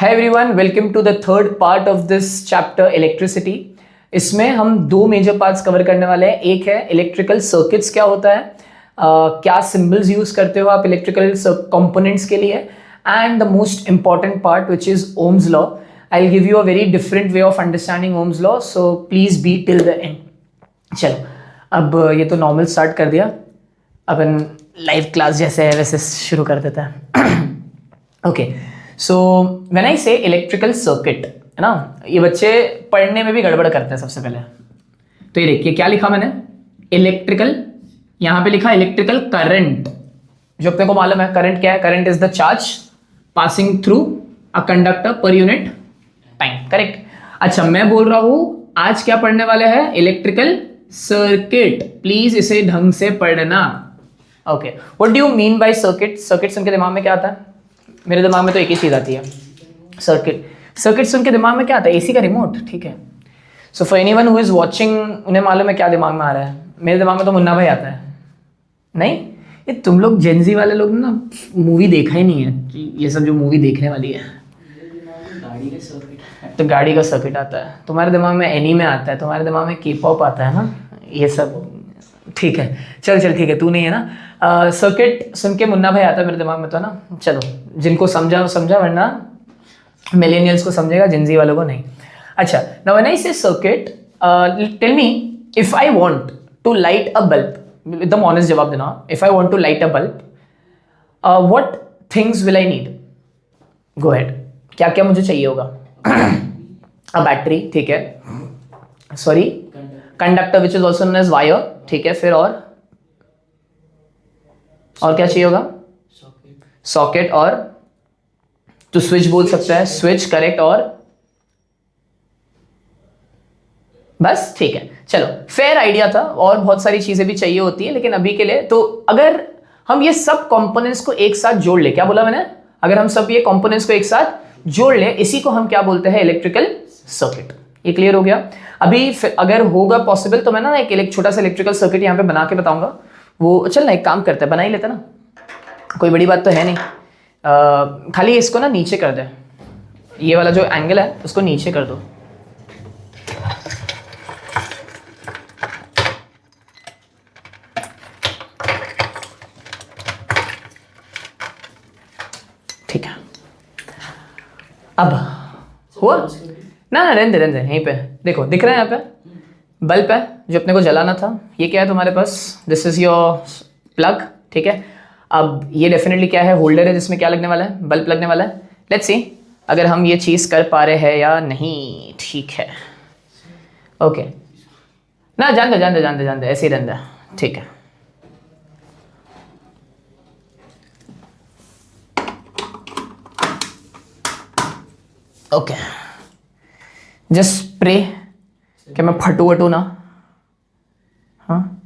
Hi everyone, welcome to the third part of this chapter electricity. इसमें हम दो major parts cover करने वाले हैं. एक है इलेक्ट्रिकल सर्किट्स क्या होता है, क्या सिंबल्स यूज करते हो आप इलेक्ट्रिकल कंपोनेंट्स के लिए, and the most important part which is Ohm's law. I will give you a very different way of understanding Ohm's law, so please be till the end. चलो, अब ये तो normal start कर दिया, अपन live class जैसे है वैसे शुरू कर देते हैं. ओके, सो व्हेन आई से इलेक्ट्रिकल सर्किट, है ना, ये बच्चे पढ़ने में भी गड़बड़ करते हैं. सबसे पहले तो ये देखिए क्या लिखा मैंने, इलेक्ट्रिकल, यहाँ पे लिखा इलेक्ट्रिकल करंट. जो अपने को मालूम है करंट क्या है, current is the charge passing through a conductor पर यूनिट टाइम. करेक्ट. अच्छा, मैं बोल रहा हूं आज क्या पढ़ने वाले हैं, इलेक्ट्रिकल सर्किट. प्लीज इसे ढंग से पढ़ना. Okay, what do you mean by circuit? Circuit सुन के दिमाग में क्या आता है? मेरे दिमाग में तो एक ही चीज आती है, सर्किट. सर्किट सुन के दिमाग में क्या आता है? एसी का रिमोट. ठीक है. So for anyone who is watching, उन्हें मालूम है क्या दिमाग में आ रहा है. मेरे दिमाग में तो मुन्ना भाई आता है. नहीं, ये तुम लोग जेनजी वाले लोग ना मूवी देखा ही नहीं है, ये सब जो मूवी देखने वाली है. गाड़ी का सर्किट, तो गाड़ी का सर्किट आता है तुम्हारे दिमाग में, एनीमे आता है तुम्हारे दिमाग में, के पॉप आता है ना, ये सब. ठीक है, चल ठीक है, तू नहीं है ना. सर्किट सुन के मुन्ना भाई आता है मेरे दिमाग में तो ना. चलो, जिनको समझा वो समझा, वरना मिलेनियल्स को समझेगा, जिंजी वालों को नहीं. अच्छा, now when I say circuit, tell me if I want to light a bulb, एकदम ऑनेस्ट जवाब देना. If I want to light a bulb, what things will I need? Go ahead. क्या क्या मुझे चाहिए होगा? अ बैटरी, ठीक है, sorry, conductor which is also known as wire. ठीक है, फिर और क्या चाहिए होगा? सॉकेट. और तो स्विच बोल सकता है, स्विच. करेक्ट. और बस, ठीक है. चलो, फेयर आइडिया था. और बहुत सारी चीजें भी चाहिए होती है, लेकिन अभी के लिए तो अगर हम ये सब कंपोनेंट्स को एक साथ जोड़ ले, क्या बोला मैंने, अगर हम सब ये कंपोनेंट्स को एक साथ जोड़ ले, इसी को हम क्या बोलते हैं, इलेक्ट्रिकल सर्किट. ये क्लियर हो गया? अभी अगर होगा पॉसिबल तो मैं ना एक छोटा सा इलेक्ट्रिकल सर्किट यहाँ पे बना के बताऊंगा. वो चल ना, एक काम करते हैं, बना ही लेते ना, कोई बड़ी बात तो है नहीं. खाली इसको ना नीचे कर दे, ये वाला जो एंगल है उसको नीचे कर दो. ठीक है. अब हुआ ना, रहने दे यहीं पे देखो, दिख रहा है यहाँ पे बल्ब है जो अपने को जलाना था. ये क्या है तुम्हारे पास? This is your plug. ठीक है. अब ये डेफिनेटली क्या है, होल्डर है जिसमें क्या लगने वाला है, बल्ब लगने वाला है. लेट्स सी अगर हम ये चीज़ कर पा रहे हैं या नहीं. ठीक है, ओके ना, जान दे ऐसे ही रहने दे. ठीक है. ओके, जस्ट प्रे कि मैं फटू वटू ना. हाँ,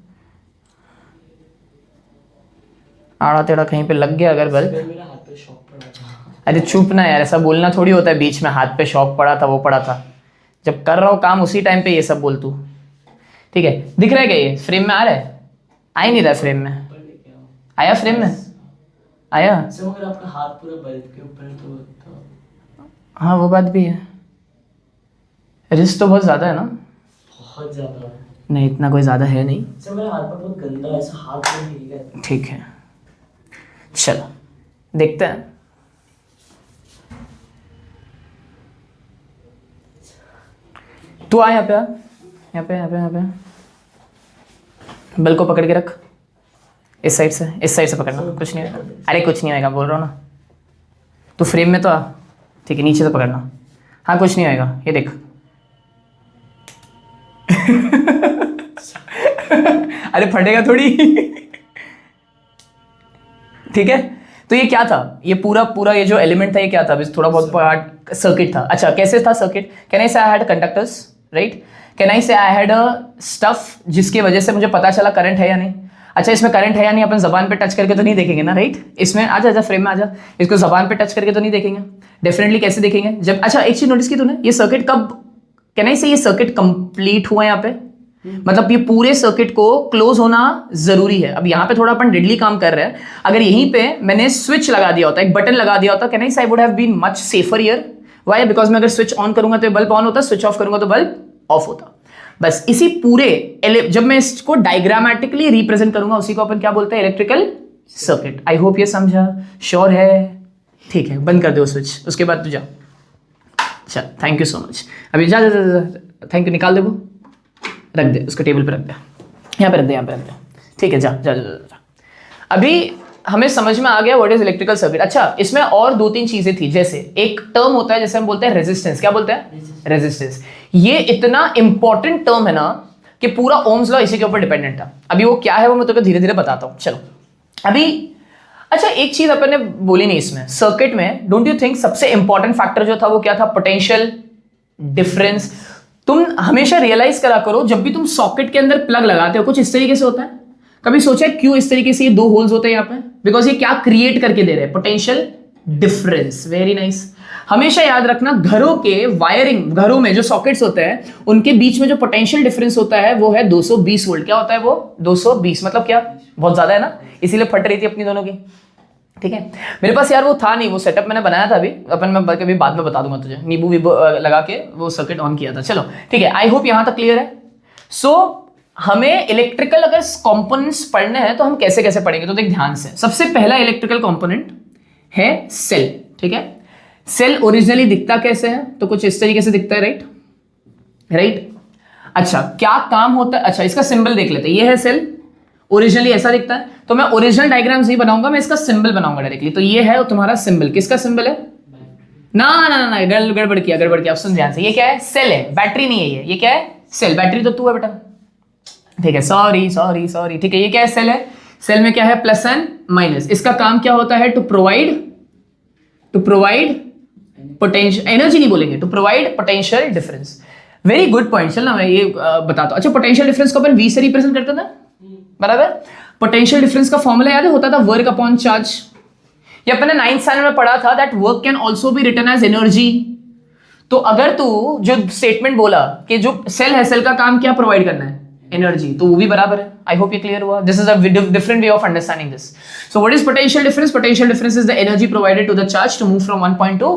आड़ा टेढ़ा कहीं पे लग गया अगर बल्ब. मेरा हाथ पे शॉक पड़ा था. अरे चुप ना यार, ऐसा बोलना थोड़ी होता है बीच में, हाथ पे शॉक पड़ा था, वो पड़ा था. जब कर रहा हूँ काम उसी टाइम पे ये सब बोल तू. ठीक है, दिख रहा है क्या? ये फ्रेम में आ रहा है? आ ही नहीं रहा फ्रेम में. आया फ्रेम में? आया. मगर आपका हाथ पूरा बल्ब के ऊपर तो हाँ, वो बात भी है. रिस्क तो बहुत ज़्यादा है ना? बहुत ज़्यादा. नहीं, इतना कोई ज़्यादा है नहीं. सर मेरा हाथ पर बहुत गंदा है, ऐसा हाथ पे नहीं है. ठीक है, चलो देखते हैं. तू आ यहाँ पे, यहाँ पे बल को पकड़ के रख. इस साइड से पकड़ना. कुछ नहीं होगा. अरे कुछ नहीं होएगा, बोल रहा हूँ ना. तू फ्रेम में तो आ. ठीक है, नीचे से पकड़ना. हाँ, कुछ नहीं होएगा. ये देख. अरे फटेगा थोड़ी. ठीक है. तो ये क्या था, ये पूरा ये जो एलिमेंट था ये क्या था? थोड़ा बहुत पार्ट सर्किट था. अच्छा, कैसे था circuit? Can I say I had conductors, right? Can I say I had a stuff जिसकी वजह से मुझे पता चला करंट है या नहीं. अच्छा, इसमें करंट है या नहीं अपन जबान पे टच करके तो नहीं देखेंगे ना, राइट? इसमें आजा फ्रेम में आजा. इसको जबान पे टच करके तो नहीं देखेंगे. डेफिनेटली कैसे देखेंगे जब, अच्छा एक चीज नोटिस की तूने, ये सर्किट कब, कैन आई से ये सर्किट कंप्लीट हुआ यहाँ पे, मतलब ये पूरे सर्किट को क्लोज होना जरूरी है. अब यहाँ पे थोड़ा अपन डेडली काम कर रहे हैं. अगर यहीं पे मैंने स्विच लगा दिया होता, एक बटन लगा दिया होता, can I say I would have been much safer here. Why? Because मैं अगर स्विच ऑन करूंगा तो बल्ब ऑन होता, स्विच ऑफ करूंगा तो बल्ब ऑफ होता। बस इसी पूरे जब मैं इसको डायग्रामेटिकली रिप्रेजेंट करूंगा उसी को अपन क्या बोलते हैं? Electrical circuit. आई होप ये समझा, श्योर है? ठीक है, बंद कर दो स्विच, उसके बाद तू जा। अच्छा, थैंक यू सो मच। अभी जा, थैंक यू, निकाल दे वो, रख दे उसको टेबल पे रख दे, यहाँ पे रख दे, यहाँ पे रख दे। ठीक है, जा जा जा जा। अभी हमें समझ में आ गया व्हाट इज इलेक्ट्रिकल सर्किट। अच्छा, इसमें और 2-3 चीजें थी, जैसे एक टर्म होता है जैसे हम बोलते हैं रेजिस्टेंस। क्या बोलते हैं? रेजिस्टेंस। ये इतना इंपॉर्टेंट टर्म है ना कि पूरा ओम्स लॉ इसी के ऊपर डिपेंडेंट था। अभी वो क्या है वो मैं तुम्हें धीरे धीरे बताता हूँ। चलो अभी, अच्छा एक चीज अपन ने बोली नहीं इसमें, सर्किट में डोंट यू थिंक सबसे इंपॉर्टेंट फैक्टर जो था वो क्या था? Potential difference. तुम हमेशा रियलाइज करा करो, जब भी तुम सॉकेट के अंदर प्लग लगाते हो कुछ इस तरीके से होता है। कभी सोचा है क्यों इस तरीके से ये 2 होल्स होते हैं यहाँ पे? बिकॉज ये क्या क्रिएट करके दे रहे हैं? Potential difference. Very nice. हमेशा याद रखना, घरों के वायरिंग, घरों में जो सॉकेट्स होते हैं उनके बीच में जो पोटेंशियल डिफरेंस होता है वो है 220 वोल्ट। क्या होता है वो? 220। मतलब क्या? बहुत ज्यादा है ना, इसीलिए फट रही थी अपनी दोनों की। ठीक है, मेरे पास यार वो था नहीं, वो सेटअप मैंने बनाया था अभी, अपन मैं कभी बाद में बता दूंगा तुझे, नींबू वीबू लगा के वो सर्किट ऑन किया था। चलो ठीक है, आई होप यहां तक क्लियर है। सो हमें इलेक्ट्रिकल अगर कंपोनेंट्स पढ़ने हैं तो हम कैसे कैसे पढ़ेंगे, तो देख ध्यान से। सबसे पहला इलेक्ट्रिकल कंपोनेंट है सेल। ठीक है, सेल ओरिजिनली दिखता कैसे है? तो कुछ इस तरीके से दिखता है, राइट? राइट। अच्छा, क्या काम होता है? अच्छा, इसका सिंबल देख लेते हैं। ये है सेल, ओरिजिनली ऐसा दिखता है। तो मैं ओरिजिनल डायग्राम्स नहीं बनाऊंगा, मैं इसका सिंबल बनाऊंगा डायरेक्टली। तो ये है तुम्हारा सिंबल। किसका सिंबल है? ना ना ना ना, गड़बड़ किया, गड़बड़ किया। सुन ध्यान से, ये क्या है? सेल है, बैटरी नहीं है ये क्या है? सेल। बैटरी तो तू है बेटा। ठीक है, सॉरी सॉरी सॉरी। ठीक है, ये क्या है? सेल है। सेल में क्या है? Plus and minus. इसका काम क्या होता है? टू प्रोवाइड पोटेंशियल, एनर्जी नहीं बोलेंगे, to provide potential difference. Very good point. चल ना मैं ये बताता हूं। अच्छा, पोटेंशियल डिफरेंस को अपन वी से रिप्रेजेंट करते थे, बराबर? पोटेंशियल डिफरेंस का फॉर्मूला याद है? होता था वर्क अपॉन चार्ज। ये अपन ने 9th स्टैंडर्ड में पढ़ा था, that work can also be written as energy. तो अगर तू जो स्टेटमेंट बोला कि जो सेल है, सेल का काम क्या प्रोवाइड करना है? एनर्जी, तो वो भी बराबर है। आई होप ये क्लियर हुआ। This is a different way of understanding this. So what is potential difference? Potential difference is the energy provided to the charge to move from one point to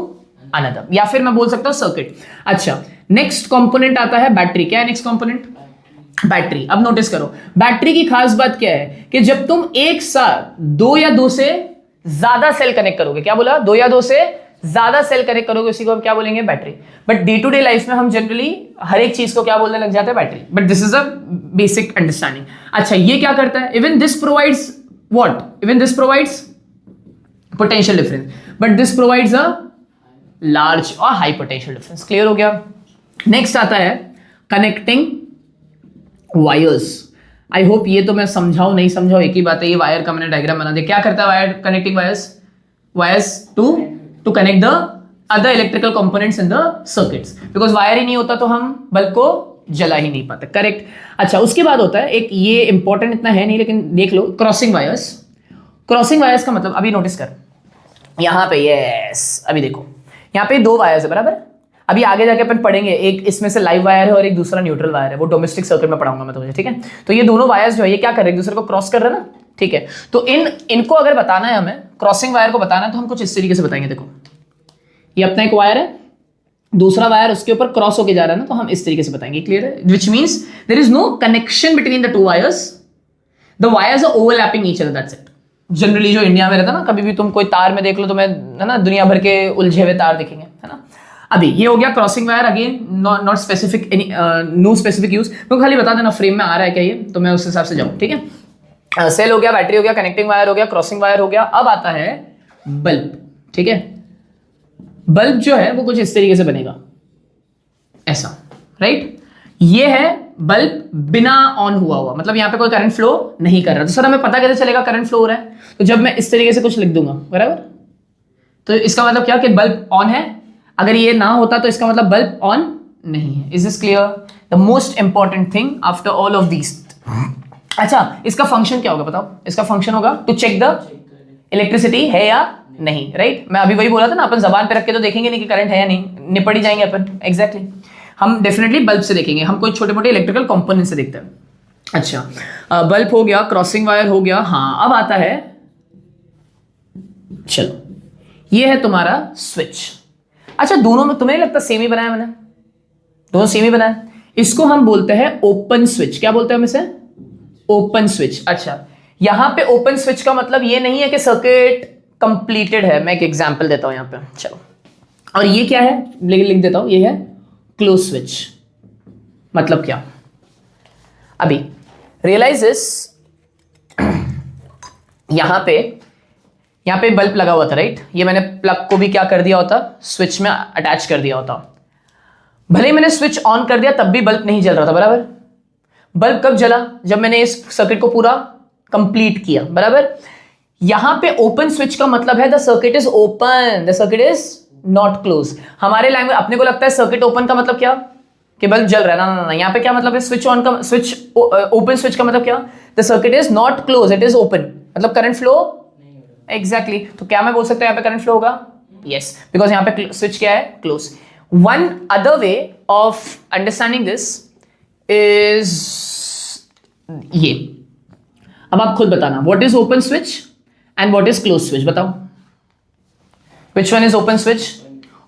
another, या फिर मैं बोल सकता हूं circuit. अच्छा, next component आता है battery. क्या है नेक्स्ट कंपोनेंट? बैटरी। अब नोटिस करो, बैटरी की खास बात क्या है कि जब तुम एक साथ 2 या 2 से ज्यादा सेल कनेक्ट करोगे, क्या बोला? 2 या 2 से ज्यादा सेल कनेक्ट करोगे, उसी को हम क्या बोलेंगे? Battery. But day to day life में हम जनरली हर एक चीज को क्या बोलने लग जाते हैं? Battery. But this is a basic understanding. अच्छा, ये क्या करता है? Even this provides what? Even this provides potential difference, but this provides a large और हाई पोटेंशियल डिफरेंस। क्लियर हो गया? नेक्स्ट आता है कनेक्टिंग वायर्स। आई होप ये तो मैं समझाऊं नहीं समझाऊं एक ही बात है। ये वायर का मैंने डायग्राम बना दिया। क्या करता है wire? Connecting wires to connect the other electrical components in the circuits. Because wire ही नहीं होता तो हम बल्ब को जला ही नहीं पाते। करेक्ट। अच्छा, उसके बाद होता है एक, ये इंपॉर्टेंट इतना है नहीं लेकिन देख लो, क्रॉसिंग वायर्स। क्रॉसिंग वायर्स का मतलब अभी नोटिस कर, यहां पे यस, अभी देखो यहाँ पे 2 वायर्स है, बराबर? अभी आगे जाके अपन पढ़ेंगे, एक इसमें से लाइव वायर है और एक दूसरा न्यूट्रल वायर है, वो डोमेस्टिक सर्किट में पढ़ाऊंगा मैं तुझे। ठीक है, तो ये दोनों वायर्स जो है ये क्या कर रहे हैं? एक दूसरे को क्रॉस कर रहे हैं ना। ठीक है, तो इनको अगर बताना है हमें, क्रॉसिंग वायर को बताना है, तो हम कुछ इस तरीके से बताएंगे। देखो, ये अपना एक वायर है, दूसरा वायर उसके ऊपर क्रॉस होके जा रहा है ना, तो हम इस तरीके से बताएंगे। क्लियर है? Which means there is no connection between the 2 wires, the wires are overlapping each other, that's it. Generally जो इंडिया में रहता है ना, कभी भी तुम कोई तार में देख लो, तुम्हें है ना दुनिया भर के उलझे हुए तार दिखेंगे, है ना। अभी ये हो गया crossing wire. Again not specific, no specific use, तो खाली बता देना फ्रेम में आ रहा है क्या ये, तो मैं उस हिसाब से जाऊं। ठीक है, सेल हो गया, बैटरी हो गया, कनेक्टिंग वायर हो गया, क्रॉसिंग वायर हो गया। अब आता है बल्ब। ठीक है, बल्ब जो है वो कुछ इस तरीके से बनेगा, ऐसा, राइट। ये है बल्ब बिना ऑन हुआ, मतलब यहां पे कोई करंट फ्लो नहीं कर रहा। तो सर हमें पता कैसे चलेगा करंट फ्लो हो रहा है? तो जब मैं इस तरीके से कुछ लिख दूंगा, बराबर, तो इसका मतलब क्या कि बल्ब ऑन है। अगर ये ना होता तो इसका मतलब बल्ब ऑन नहीं है। Is this clear? The most important thing after all of these. अच्छा, इसका फंक्शन क्या होगा बताओ? इसका फंक्शन होगा टू चेक द इलेक्ट्रिसिटी है या नहीं, राइट। मैं अभी वही बोला था ना, अपन जबान पे रख के तो देखेंगे नहीं कि करंट है या नहीं, निपट ही जाएंगे अपन। एग्जैक्टली हम डेफिनेटली बल्ब से देखेंगे, हम कोई छोटे मोटे इलेक्ट्रिकल कंपोनेंट से देखते हैं। अच्छा, बल्ब हो गया, क्रॉसिंग वायर हो गया। हाँ, अब आता है, चलो, ये है तुम्हारा स्विच। अच्छा दोनों में तुम्हें नहीं लगता सेम ही बनाया मैंने? दोनों सेम ही बनाया। इसको हम बोलते हैं ओपन स्विच। क्या बोलते हैं हम इसे? Open switch. अच्छा यहां पे ओपन स्विच का मतलब ये नहीं है कि सर्किट कंप्लीटेड है। मैं एक एग्जांपल देता हूं यहां पे, चलो। और ये क्या है, लिख देता हूं, ये है क्लोज स्विच। मतलब क्या? अभी रियलाइज दिस, यहां पे बल्ब लगा हुआ था, राइट? ये मैंने प्लग को भी क्या कर दिया होता, स्विच में अटैच कर दिया होता। भले ही मैंने स्विच ऑन कर दिया तब भी बल्ब नहीं जल रहा था, बराबर? बल्ब कब जला? जब मैंने इस सर्किट को पूरा कंप्लीट किया, बराबर? यहां पे ओपन स्विच का मतलब है the circuit is open, the circuit is not close. हमारे लैंग्वेज अपने को लगता है सर्किट ओपन का मतलब क्या, कि बल्ब जल रहा है। ना ना ना, यहां पे क्या मतलब है स्विच ऑन का, स्विच ओपन स्विच का मतलब क्या, the circuit is not close, it is open. मतलब करंट फ्लो एग्जैक्टली तो क्या मैं बोल सकता हूं यहां पे करंट फ्लो होगा? यस, बिकॉज यहां पे स्विच क्या है, close. One other way of understanding this is ये। अब आप खुद बताना, what is open switch and what is close switch, बताओ। Which one is open switch?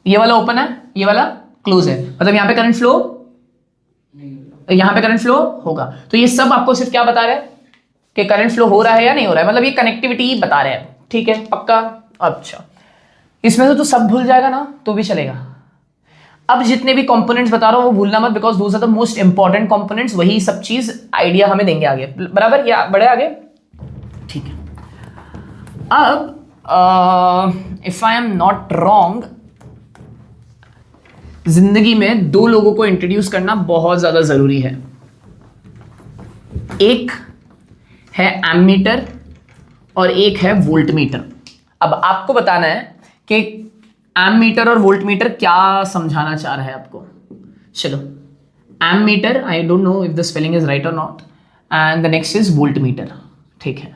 ये वाला ओपन है, ये वाला क्लोज है, मतलब यहां पे करंट फ्लो, यहां पे करंट फ्लो होगा। तो ये सब आपको सिर्फ क्या बता रहे हैं कि करंट फ्लो हो रहा है या नहीं हो रहा है, मतलब ये कनेक्टिविटी बता रहे हैं, ठीक है, पक्का? अच्छा इसमें से तो सब भूल जाएगा ना तो भी चलेगा। अब जितने भी कंपोनेंट्स बता रहा हूं वो भूलना मत, because those are the most important components. वही सब चीज आइडिया हमें देंगे आगे, बराबर? या बढ़े आगे? ठीक है। अब if I am not wrong, जिंदगी में दो लोगों को इंट्रोड्यूस करना बहुत ज्यादा जरूरी है। एक है एमीटर और एक है वोल्टमीटर। अब आपको बताना है कि एमीटर और वोल्टमीटर क्या समझाना चाह रहा है आपको। चलो, ammeter, I don't know if the spelling is right और not, and the next is voltmeter, ठीक है?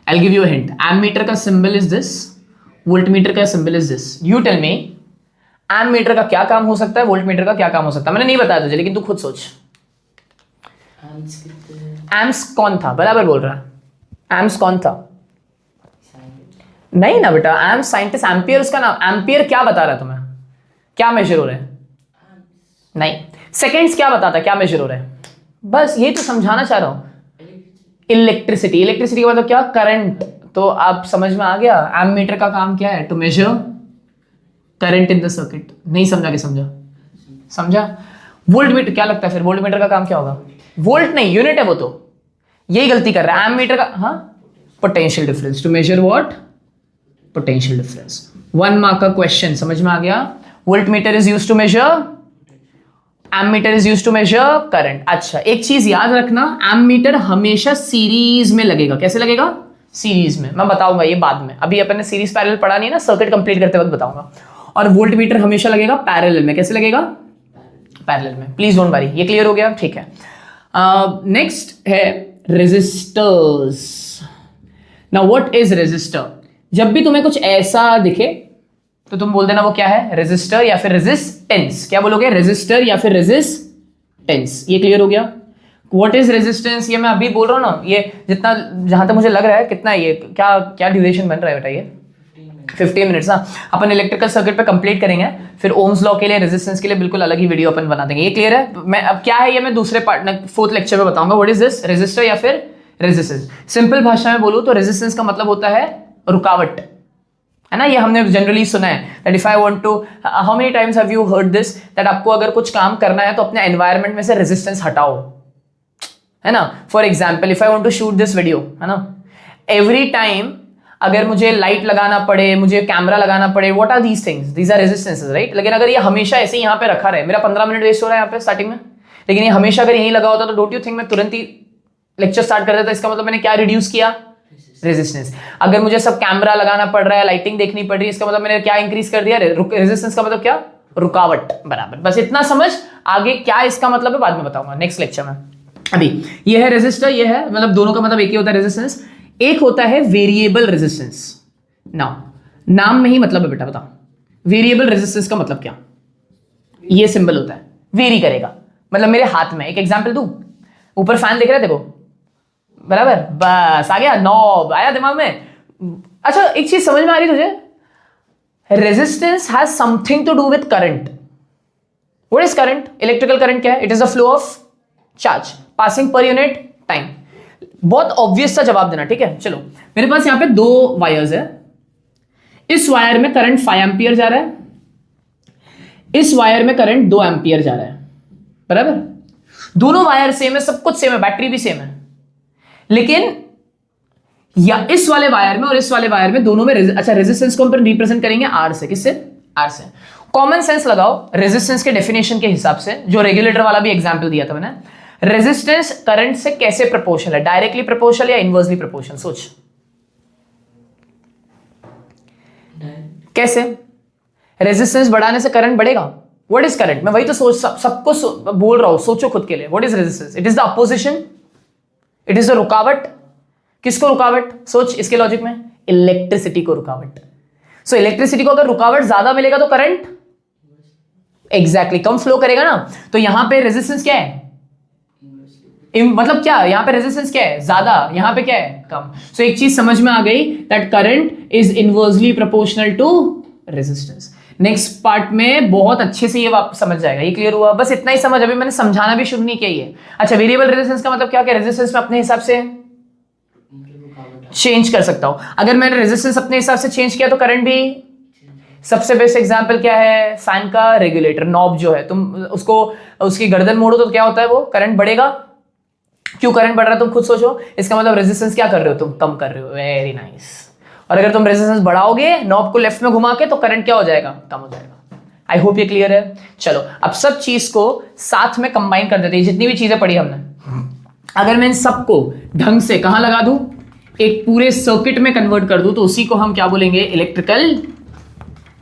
I give you a hint. Ammeter का सिंबल इज दिस, वोल्टमीटर का symbol is this. You tell me ammeter का क्या काम हो सकता है, वोल्टमीटर का क्या काम हो सकता है? मैंने नहीं बताया तुझे, लेकिन तू खुद सोच। एम्स कौन था? बराबर बोल रहा है। एम्स कौन था? नहीं ना बेटा, एम्स साइंटिस्ट। एम्पियर उसका नाम। एम्पियर क्या बता रहा है तुम्हें, क्या मेजर हो रहे हैं? नहीं। सेकेंड्स क्या बताता है, क्या मेजर हो रहे हैं? बस ये तो समझाना चाह रहा हूं। इलेक्ट्रिसिटी। इलेक्ट्रिसिटी का मतलब क्या? करंट। तो आप समझ में आ गया एमीटर का काम क्या है, to measure current in the circuit. नहीं समझा कि समझा? समझा। वोल्टमीटर क्या लगता है फिर, वोल्टमीटर का काम क्या होगा? वोल्ट नहीं, यूनिट है वो तो। यही गलती कर रहा है एमीटर का। हाँ, potential difference, to measure what? Potential difference. 1 mark का क्वेश्चन, समझ में आ गया? Voltmeter is used to measure, ammeter is used to measure current. अच्छा एक चीज याद रखना, एमीटर हमेशा सीरीज में लगेगा। कैसे लगेगा? सीरीज में। मैं बताऊंगा ये बाद में, अभी अपन ने सीरीज पैरेलल पढ़ा नहीं ना, सर्किट कंप्लीट करते वक्त बताऊंगा। और वोल्टमीटर हमेशा लगेगा पैरेलल में। कैसे लगेगा? पैरेलल में। प्लीज डोंट वरी, ये क्लियर हो गया? ठीक है। नेक्स्ट है resistors. Now what is resistor? जब भी तुम्हें कुछ ऐसा दिखे तो तुम बोल देना वो क्या है, रेजिस्टर या फिर रेजिस्टेंस। क्या बोलोगे? रेजिस्टर या फिर रेजिस्टेंस। ये क्लियर हो गया? व्हाट इज रेजिस्टेंस ये मैं अभी बोल रहा हूं ना, ये जितना, जहां तक मुझे लग रहा है, कितना ये क्या क्या ड्यूरेशन बन रहा है बेटा? ये 15 मिनट्स। हाँ, अपन इलेक्ट्रिकल सर्किट पे कंप्लीट करेंगे, फिर ओम्स लॉ के लिए, रेजिस्टेंस के लिए बिल्कुल अलग ही वीडियो अपन बना देंगे। ये क्लियर है? मैं अब क्या है ये मैं दूसरे पार्ट में, 4th लेक्चर में बताऊंगा। व्हाट इज दिस, रेजिस्टर या फिर रेजिस्टेंस। सिंपल भाषा में बोलूं तो रेजिस्टेंस का मतलब होता है रुकावट, है ना? ये हमने जनरली सुना है that if I want to, how many times have you heard this, that आपको अगर कुछ काम करना है तो अपने एनवायरनमेंट में से रेजिस्टेंस हटाओ, है ना? For example if I want to shoot this video, है ना, एवरी टाइम अगर मुझे लाइट लगाना पड़े, मुझे कैमरा लगाना पड़े, what are these things? These are resistances, right? लेकिन अगर ये हमेशा ऐसे ही यहाँ पे रखा रहे, मेरा 15 मिनट वेस्ट हो रहा है यहाँ पे स्टार्टिंग में, लेकिन ये हमेशा अगर यहीं लगा होता तो डोंट यू थिंक मैं तुरंत ही लेक्चर स्टार्ट कर देता? इसका मतलब मैंने क्या रिड्यूस किया? रेजिस्टेंस। अगर मुझे सब कैमरा लगाना पड़ रहा है, लाइटिंग देखनी पड़ रही है, इसका मतलब मैंने क्या इंक्रीज कर दिया? रेजिस्टेंस का मतलब क्या? रुकावट, बराबर। बस इतना समझ, आगे क्या इसका मतलब है बाद में बताऊंगा नेक्स्ट लेक्चर में। अभी ये है रेजिस्टर, ये है, मतलब दोनों का मतलब एक ही होता है रेजिस्टेंस। एक होता है वेरिएबल रेजिस्टेंस। नाम में ही मतलब है बेटा, बताओ वेरिएबल रेजिस्टेंस का मतलब क्या? ये सिंबल होता है, वेरी करेगा, मतलब मेरे हाथ में। एक एग्जांपल दूं, ऊपर फैन दिख रहा है देखो, बराबर? बस आ गया, नॉब आया दिमाग में। अच्छा एक चीज समझ में आ रही तुझे? Resistance has something to do with current. What is current? Electrical current क्या है? It is the flow of charge passing per unit time. बहुत ऑब्वियस सा जवाब देना, ठीक है. चलो, मेरे पास यहां पे 2 वायर्स है. इस वायर में करंट 5 एम्पियर जा रहा है, इस वायर में करंट 2 एम्पियर जा रहा है. बराबर. दोनों वायर सेम है, सब कुछ सेम है, बैटरी भी सेम है. लेकिन या इस वाले वायर में और इस वाले वायर में दोनों में अच्छा, रेजिस्टेंस को हम रिप्रेजेंट करेंगे आर से. किससे? आर से. कॉमन सेंस लगाओ रेजिस्टेंस के डेफिनेशन के हिसाब से, जो रेगुलेटर वाला भी एग्जांपल दिया था मैंने. रेजिस्टेंस करंट से कैसे प्रोपोर्शनल है? डायरेक्टली प्रोपोर्शनल या इनवर्सली प्रोपोर्शनल? सोच कैसे. रेजिस्टेंस बढ़ाने से करंट बढ़ेगा. What is current? मैं वही तो सोच सबको बोल रहा हूं, सोचो खुद के लिए. What is resistance? It is the opposition, it is the रुकावट. किसको रुकावट? सोच इसके लॉजिक में, इलेक्ट्रिसिटी को रुकावट. सो इलेक्ट्रिसिटी को अगर रुकावट ज्यादा मिलेगा तो करंट एग्जैक्टली कम फ्लो करेगा ना. तो यहां पे रेजिस्टेंस क्या है? मतलब क्या यहां पे रेजिस्टेंस क्या है? ज्यादा. यहां पे क्या है? कम. सो एक चीज समझ में आ गई, that current is inversely proportional to resistance. Next part में बहुत अच्छे से ये समझ जाएगा. ये क्लियर हुआ? बस इतना ही समझ. अभी मैंने समझाना भी शुरू नहीं किया ये. अच्छा, वेरिएबल रेजिस्टेंस का मतलब क्या? रेजिस्टेंस में अपने हिसाब से चेंज कर सकता हूं. अगर मैंने रेजिस्टेंस अपने हिसाब से चेंज किया तो करंट भी. सबसे बेस्ट एग्जांपल क्या है? फैन का रेगुलेटर नॉब जो है, तुम उसको उसकी गर्दन मोड़ो तो क्या होता है? वो करंट बढ़ेगा. क्यों करंट बढ़ रहा है? तुम खुद सोचो. इसका मतलब रेजिस्टेंस क्या कर रहे हो? तुम कम कर रहे हो. Very nice. और अगर तुम रेजिस्टेंस बढ़ाओगे नॉब को लेफ्ट में घुमा के, तो करंट क्या हो जाएगा? कम हो जाएगा. आई होप ये क्लियर है. चलो, अब सब चीज को साथ में कंबाइन कर देते हैं. जितनी भी चीजें पढ़ी हमने, अगर मैं इन सबको ढंग से कहां लगा दूं, एक पूरे सर्किट में कन्वर्ट कर दूं, तो उसी को हम क्या बोलेंगे? इलेक्ट्रिकल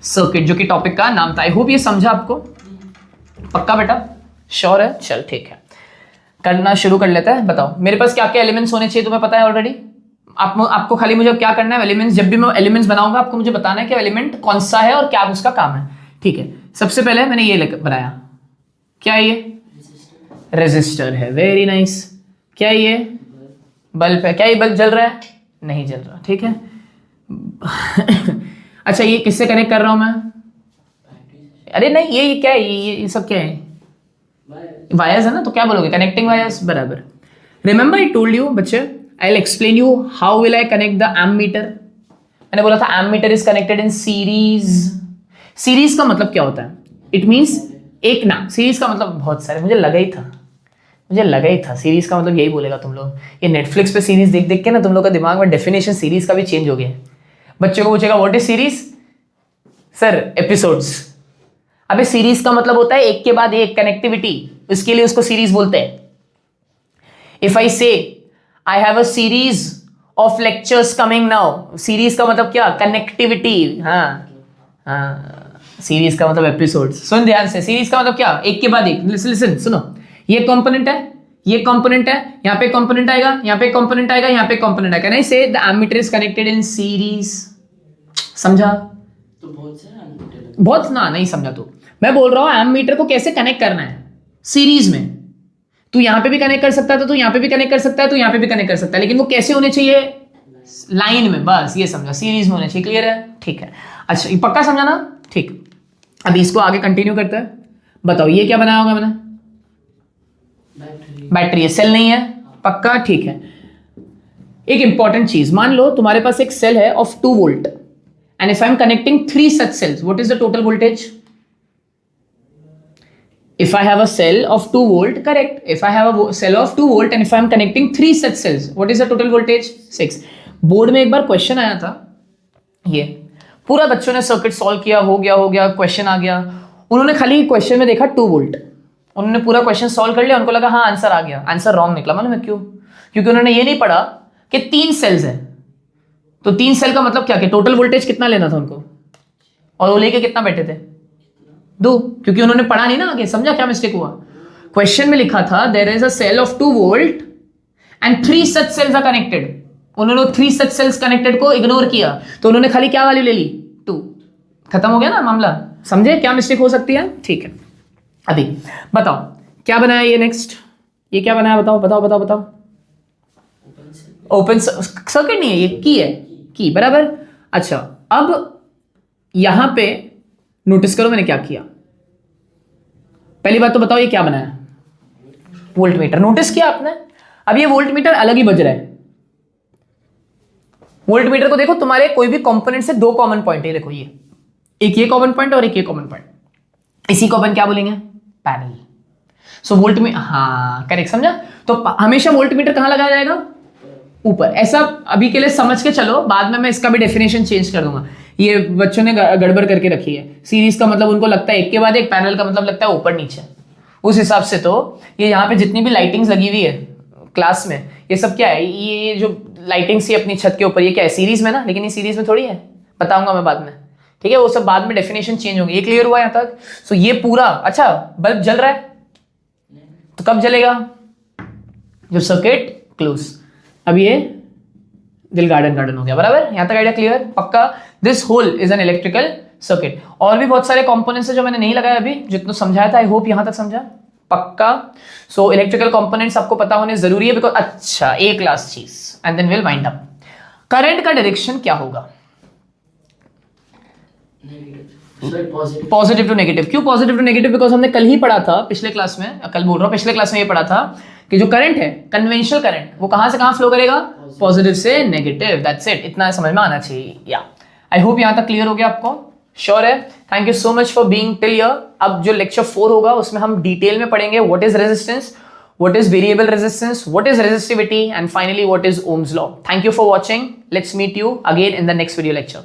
सर्किट, जो कि टॉपिक का नाम था. आई होप ये समझा आपको. पक्का बेटा? श्योर है? चल ठीक है, करना शुरू कर लेता है. बताओ मेरे पास क्या क्या एलिमेंट्स होने चाहिए, तुम्हें पता है ऑलरेडी. आपको खाली मुझे क्या करना है? एलिमेंट्स, जब भी मैं एलिमेंट्स बनाऊंगा आपको मुझे बताना है कि एलिमेंट कौन सा है और क्या उसका काम है. ठीक है. सबसे पहले मैंने ये बनाया. क्या है ये? रेजिस्टर है. Very nice. क्या है ये? बल्ब है. क्या ये बल्ब जल रहा है? नहीं जल रहा. ठीक है. अच्छा, ये किससे कनेक्ट कर रहा हूं मैं? अरे नहीं, ये क्या है? ये सब क्या है? वायर्स है ना. तो क्या बोलोगे? Connecting wires. बराबर. रिमेंबर आई टोल्ड यू बच्चे, I will explain you how will I connect the ammeter. मैंने बोला था ammeter is connected in series. Series का मतलब क्या होता है? इट मींस एक ना. सीरीज का मतलब बहुत सारे. मुझे लगा ही था सीरीज का मतलब यही बोलेगा तुम लोग. ये नेटफ्लिक्स पे सीरीज देख देख के ना तुम लोग का दिमाग में डेफिनेशन सीरीज का भी चेंज हो गया. बच्चों को पूछेगा what is series? Sir episodes. अबे सीरीज का मतलब होता है एक के बाद एक कनेक्टिविटी. इसके लिए उसको सीरीज बोलते हैं. If I say I have a series of lectures coming now, series का मतलब क्या? कनेक्टिविटी. हाँ, सीरीज का मतलब एपिसोड्स. सुन ध्यान से. सीरीज का मतलब क्या? एक के बाद एक. लिसन सुनो. ये कंपोनेंट है, ये कंपोनेंट है, यहां पे कंपोनेंट आएगा, यहां पे कंपोनेंट आएगा, यहां पे कंपोनेंट आएगा. नहीं से the ammeter is connected in series. समझा? तो बहुत सारे एमीटर. बहुत ना नहीं समझा तो. मैं बोल रहा हूं एमीटर को कैसे कनेक्ट करना है सीरीज में. तू यहां पे भी कनेक्ट कर सकता है, तो यहां पे भी कनेक्ट कर सकता है, तो यहां पे भी कनेक्ट कर सकता है, लेकिन वो कैसे होने चाहिए? लाइन में. बस ये समझा, सीरीज में होने चाहिए. क्लियर है? ठीक है. अच्छा, ये पक्का समझा ना? ठीक. अभी इसको आगे कंटिन्यू करते हैं. बताओ ये क्या बनाया होगा मैंने? बैटरी है. सेल नहीं है? पक्का. ठीक है. एक इंपॉर्टेंट चीज, मान लो तुम्हारे पास एक सेल है of 2 volt and if I am connecting 3 such cells, what is the total voltage? If I have a cell of 2 volt, correct. If I have a cell of 2 volt and if I am connecting 3 such cells, what is the total voltage? 6. Board में एक बार question आया था. ये पूरा बच्चों ने circuit solve किया, हो गया, क्वेश्चन आ गया. उन्होंने खाली क्वेश्चन में देखा 2 वोल्ट. उन्होंने पूरा क्वेश्चन सॉल्व कर लिया. उनको लगा हाँ आंसर आ गया. आंसर रॉन्ग निकला. मालूम है क्यों? क्योंकि उन्होंने ये नहीं पढ़ा कि 3 सेल्स है. तो 3 सेल का मतलब क्या? कि टोटल वोल्टेज कितना लेना था उनको, और वो लेके कितना बैठे थे? 2. क्योंकि उन्होंने पढ़ा नहीं ना आगे. समझा क्या मिस्टेक हुआ? क्वेश्चन में लिखा था there is a cell of 2 volt and 3 such cells are connected. उन्होंने 3 सच सेल्स कनेक्टेड को इग्नोर किया, तो उन्होंने खाली क्या वैल्यू ले ली? 2. खत्म हो गया ना मामला. समझे क्या मिस्टेक हो सकती है? ठीक है. अभी बताओ क्या बनाया ये नेक्स्ट. ये क्या बनाया? बताओ. ओपन सर्किट नहीं है, ये की है. की. बराबर. अच्छा, अब यहां पे नोटिस करो मैंने क्या किया। पहली बात तो बताओ ये क्या बनाया, वोल्ट मीटर। नोटिस किया आपने, अब ये वोल्ट मीटर अलग ही बज रहा है। वोल्ट मीटर को देखो, तुम्हारे कोई भी कंपोनेंट से दो कॉमन पॉइंट है, देखो ये एक ये कॉमन पॉइंट और एक ये कॉमन पॉइंट, इसी को अपन क्या बोलेंगे, पैरेलल। सो वोल्ट में, हाँ करेक्ट, समझा। तो हमेशा वोल्ट मीटर कहां लगाया जाएगा, ऊपर। ऐसा अभी के लिए समझ के चलो, बाद में मैं इसका भी डेफिनेशन चेंज कर दूंगा। ये बच्चों ने गड़बड़ करके रखी है, सीरीज का मतलब उनको लगता है एक के बाद एक, पैरेलल का मतलब लगता है ऊपर नीचे। उस हिसाब से तो ये यहाँ पे जितनी भी लाइटिंग्स लगी हुई है क्लास में, ये सब क्या है, ये जो लाइटिंग्स ही अपनी छत के ऊपर, ये क्या है, सीरीज में ना, लेकिन ये सीरीज में थोड़ी है, बताऊंगा मैं बाद में, ठीक है। वो सब बाद में डेफिनेशन चेंज होंगे। ये क्लियर हुआ यहाँ तक। सो ये पूरा, अच्छा बल्ब जल रहा है तो कब जलेगा, जब सर्किट क्लोज। अब ये दिल गार्डन हो गया, बराबर। यहां तक आइडिया क्लियर, पक्का। This whole is an electrical circuit. और भी बहुत सारे कंपोनेंट्स है जो मैंने नहीं लगाया अभी, जितना समझाया था, आई होप यहां तक समझा, पक्का। सो इलेक्ट्रिकल कंपोनेंट्स आपको पता होने जरूरी है, बिकॉज अच्छा एक लास्ट चीज and then will wind up. Current का डायरेक्शन क्या होगा, पॉजिटिव टू नेगेटिव। क्यों पॉजिटिव टू नेगेटिव, बिकॉज हमने कल ही पढ़ा था, पिछले क्लास में, कल बोल रहा हूं, पिछले क्लास में ये पढ़ा था कि जो करंट है, कन्वेंशनल करंट, वो कहां से कहां फ्लो करेगा, पॉजिटिव से नेगेटिव। दैट्स इट, इतना समझ में आना चाहिए। या आई होप यहां तक क्लियर हो गया आपको, श्योर है। Thank you so much for being till here. अब जो लेक्चर 4 होगा उसमें हम डिटेल में पढ़ेंगे what is resistance, what is variable resistance, what is resistivity, and finally what is Ohm's law. Thank you for watching. Let's meet you again in the next video lecture.